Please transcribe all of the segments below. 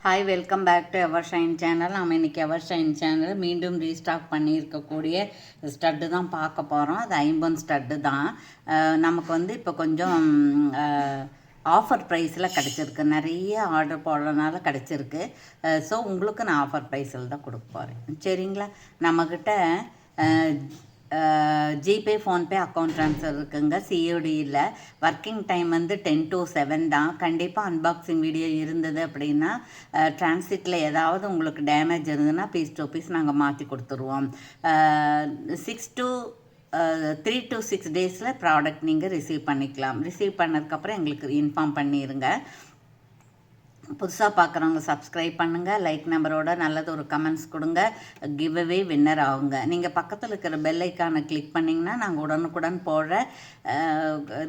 Hi, welcome back to ever shine channel. நம்ம இன்றைக்கி ever shine channel மீண்டும் restock பண்ணியிருக்கக்கூடிய ஸ்டட்டு தான் பார்க்க போகிறோம். அது 50 ஸ்டட்டு தான். நமக்கு வந்து இப்போ கொஞ்சம் ஆஃபர் ப்ரைஸில் கிடச்சிருக்கு. நிறைய ஆர்டர் போடுறதுனால கிடச்சிருக்கு. ஸோ உங்களுக்கு நான் ஆஃபர் ப்ரைஸில் தான் கொடுக்க போகிறேன். சரிங்களா? நம்மக்கிட்ட ஜிபே, ஃபோன்பே அக்கௌண்ட் ட்ரான்ஸ்ஃபர் இருக்குங்க. சிஓடி இல்லை. ஒர்க்கிங் டைம் வந்து 10 to 7 தான். கண்டிப்பாக அன்பாக்சிங் வீடியோ இருந்தது அப்படின்னா டிரான்சிட்டில் ஏதாவது உங்களுக்கு டேமேஜ் இருந்ததுன்னா பீஸ் டு பீஸ் நாங்கள் மாற்றி கொடுத்துருவோம். 3 to 6 டேஸில் ப்ராடக்ட் நீங்கள் ரிசீவ் பண்ணிக்கலாம். ரிசீவ் பண்ணதுக்கப்புறம் எங்களுக்கு இன்ஃபார்ம் பண்ணிடுங்க. புதுசாக பார்க்குறவங்க சப்ஸ்கிரைப் பண்ணுங்கள். லைக் நம்பரோட நல்லது ஒரு கமெண்ட்ஸ் கொடுங்க. கிவ் அவே வின்னர் ஆகுங்க. நீங்கள் பக்கத்தில் இருக்கிற பெல் ஐக்கானை கிளிக் பண்ணிங்கன்னா நாங்கள் உடனுக்குடன் போடுற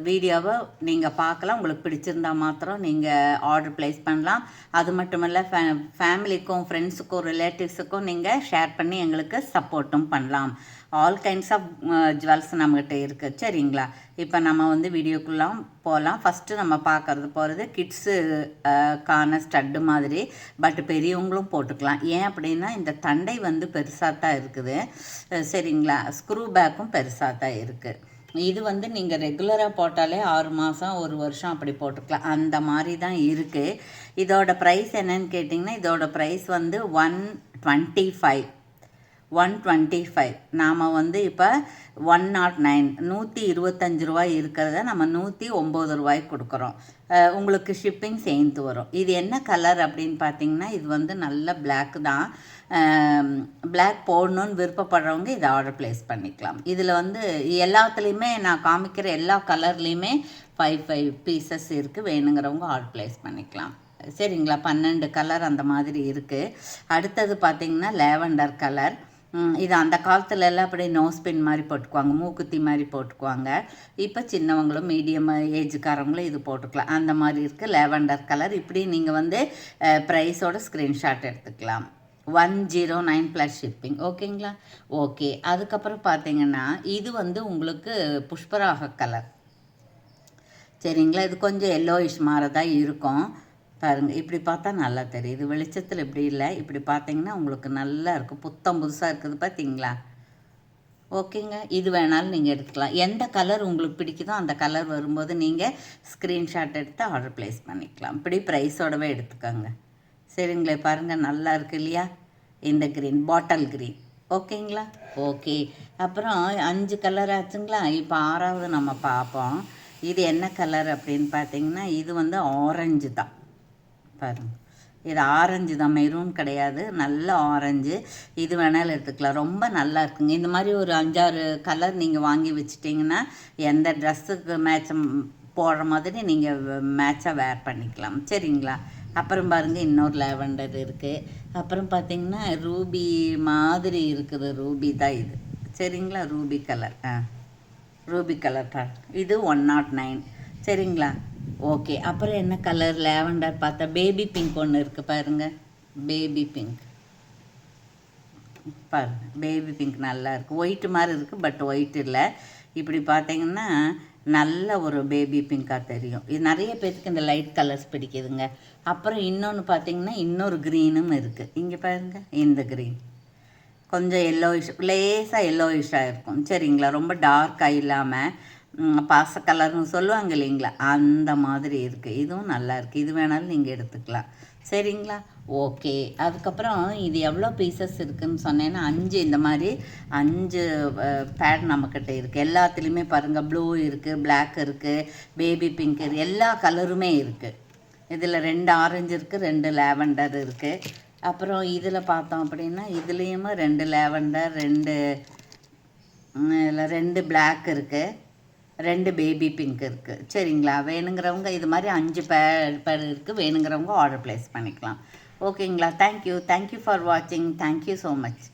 வீடியோவை நீங்கள் பார்க்கலாம். உங்களுக்கு பிடிச்சிருந்தா மாத்திரம் நீங்கள் ஆர்டர் ப்ளேஸ் பண்ணலாம். அது மட்டும் இல்லை, ஃபேமிலிக்கும் ஃப்ரெண்ட்ஸுக்கும் ரிலேட்டிவ்ஸுக்கும் நீங்கள் ஷேர் பண்ணி எங்களுக்கு சப்போர்ட்டும் பண்ணலாம். ஆல் கைண்ட்ஸ் ஆஃப் ஜுவல்ஸ் நம்மகிட்ட இருக்குது. சரிங்களா? இப்போ நம்ம வந்து வீடியோக்குள்ளாம் போகலாம். ஃபஸ்ட்டு நம்ம போகிறது கிட்ஸு கான ஸ்டட்டு மாதிரி, பட் பெரியவங்களும் போட்டுக்கலாம். ஏன் அப்படின்னா இந்த தண்டை வந்து பெருசாக தான் இருக்குது. சரிங்களா? ஸ்க்ரூ பேக்கும் பெருசாக தான் இருக்குது. இது வந்து நீங்கள் ரெகுலராக போட்டாலே 6 மாதம் 1 வருஷம் அப்படி போட்டுக்கலாம். அந்த மாதிரி தான் இருக்குது. இதோட ப்ரைஸ் என்னன்னு கேட்டிங்கன்னா, இதோட ப்ரைஸ் வந்து 125. நாம் வந்து இப்போ 109 125 ரூபாய் இருக்கிறத நம்ம 109 ரூபாய்க்கு கொடுக்குறோம். உங்களுக்கு ஷிப்பிங் சேர்ந்து வரும். இது என்ன கலர் அப்படின்னு பார்த்தீங்கன்னா, இது வந்து நல்ல பிளாக் தான். பிளாக் போடணுன்னு விருப்பப்படுறவங்க இதை ஆர்டர் ப்ளேஸ் பண்ணிக்கலாம். இதில் வந்து எல்லாத்துலேயுமே நான் காமிக்கிற எல்லா கலர்லேயுமே 5 பீசஸ் இருக்குது. வேணுங்கிறவங்க ஆர்டர் ப்ளேஸ் பண்ணிக்கலாம். சரிங்களா? 12 கலர் அந்த மாதிரி இருக்குது. அடுத்தது பார்த்திங்கன்னா லேவண்டர் கலர். இது அந்த காலத்துல எல்லாம் அப்படியே நோஸ்பின் மாதிரி போட்டுக்குவாங்க, மூக்குத்தி மாதிரி போட்டுக்குவாங்க. இப்போ சின்னவங்களும் மீடியம் ஏஜுக்காரங்களும் இது போட்டுக்கலாம். அந்த மாதிரி இருக்குது லேவண்டர் கலர். இப்படி நீங்கள் வந்து ப்ரைஸோட ஸ்க்ரீன்ஷாட் எடுத்துக்கலாம். 109 ப்ளஸ் ஷிப்பிங். ஓகேங்களா? ஓகே. அதுக்கப்புறம் பார்த்தீங்கன்னா இது வந்து உங்களுக்கு புஷ்பராக கலர். சரிங்களா? இது கொஞ்சம் எல்லோயிஷ் மாதிரி தான் இருக்கும். பாருங்கள், இப்படி பார்த்தா நல்லா தெரியுது. வெளிச்சத்தில் இப்படி இல்லை. இப்படி பார்த்தீங்கன்னா உங்களுக்கு நல்லா இருக்கும். புதுசாக இருக்குது. பார்த்தீங்களா? ஓகேங்க. இது வேணாலும் நீங்கள் எடுத்துக்கலாம். எந்த கலர் உங்களுக்கு பிடிக்குதோ அந்த கலர் வரும்போது நீங்கள் ஸ்க்ரீன்ஷாட் எடுத்து ஆர்டர் ப்ளேஸ் பண்ணிக்கலாம். இப்படி ப்ரைஸோடவே எடுத்துக்கோங்க. சரிங்களே? பாருங்கள், நல்லா இருக்குது இல்லையா? இந்த க்ரீன், பாட்டில் க்ரீன். ஓகேங்களா? ஓகே. அப்புறம் 5 கலர் ஆச்சுங்களா? இப்போ 6வது நம்ம பார்ப்போம். இது என்ன கலர் அப்படின்னு பார்த்தீங்கன்னா, இது வந்து ஆரஞ்சு தான். பாருங்கள், இது ஆரஞ்சு தான், மெரூன் கிடையாது. நல்ல ஆரஞ்சு. இது வேணாலும் எடுத்துக்கலாம். ரொம்ப நல்லா இருக்குங்க. இந்த மாதிரி ஒரு 5-6 கலர் நீங்கள் வாங்கி வச்சிட்டிங்கன்னா எந்த ட்ரெஸ்ஸுக்கு போடுற மாதிரி நீங்கள் மேட்சாக வேர் பண்ணிக்கலாம். சரிங்களா? அப்புறம் பாருங்கள், இன்னொரு லேவண்டர் இருக்குது. அப்புறம் பார்த்திங்கன்னா ரூபி மாதிரி இருக்குது. ரூபி தான் இது. சரிங்களா? Ruby colour. ரூபி கலர் பாருங்கள். இது 109. சரிங்களா? ஓகே. அப்புறம் என்ன கலர் லேவண்டர் பார்த்தா பேபி பிங்க் ஒன்று இருக்குது பாருங்கள். பேபி பிங்க் பாருங்கள். பேபி பிங்க் நல்லா இருக்குது. ஒயிட்டு மாதிரி இருக்குது, பட் ஒயிட் இல்லை. இப்படி பார்த்தீங்கன்னா நல்ல ஒரு பேபி பிங்காக தெரியும். இது நிறைய பேருக்கு இந்த லைட் கலர்ஸ் பிடிக்குதுங்க. அப்புறம் இன்னொன்று பார்த்தீங்கன்னா இன்னொரு க்ரீனும் இருக்குது. இங்கே பாருங்கள், இந்த க்ரீன் கொஞ்சம் எல்லோயிஷ், லேசாக எல்லோயிஷாக இருக்கும். சரிங்களா? ரொம்ப டார்க்காக இல்லாமல் பாச கலர்னு சொல்லுவாங்க இல்லைங்களா? அந்த மாதிரி இருக்குது. இதுவும் நல்லா இருக்குது. இது வேணாலும் நீங்கள் எடுத்துக்கலாம். சரிங்களா? ஓகே. அதுக்கப்புறம் இது எவ்வளோ பீசஸ் இருக்குதுன்னு சொன்னேன்னா 5 இந்த மாதிரி 5 பேட் நம்மக்கிட்ட இருக்குது. எல்லாத்துலேயுமே பாருங்கள், ப்ளூ இருக்குது, பிளாக் இருக்குது, பேபி பிங்க் இருக்குது, எல்லா கலருமே இருக்குது. இதில் 2 ஆரஞ்சு இருக்குது, 2 லேவண்டர் இருக்குது. அப்புறம் இதில் பார்த்தோம் அப்படின்னா இதுலேயுமே 2 லேவண்டர், 2 பிளாக் இருக்குது, 2 பேபி பிங்க் இருக்குது. சரிங்களா? வேணுங்கிறவங்க இது மாதிரி 5 பேர் இருக்குது. வேணுங்கிறவங்க ஆர்டர் ப்ளேஸ் பண்ணிக்கலாம். ஓகேங்களா? தேங்க்யூ ஃபார் வாட்சிங். Thank you so much.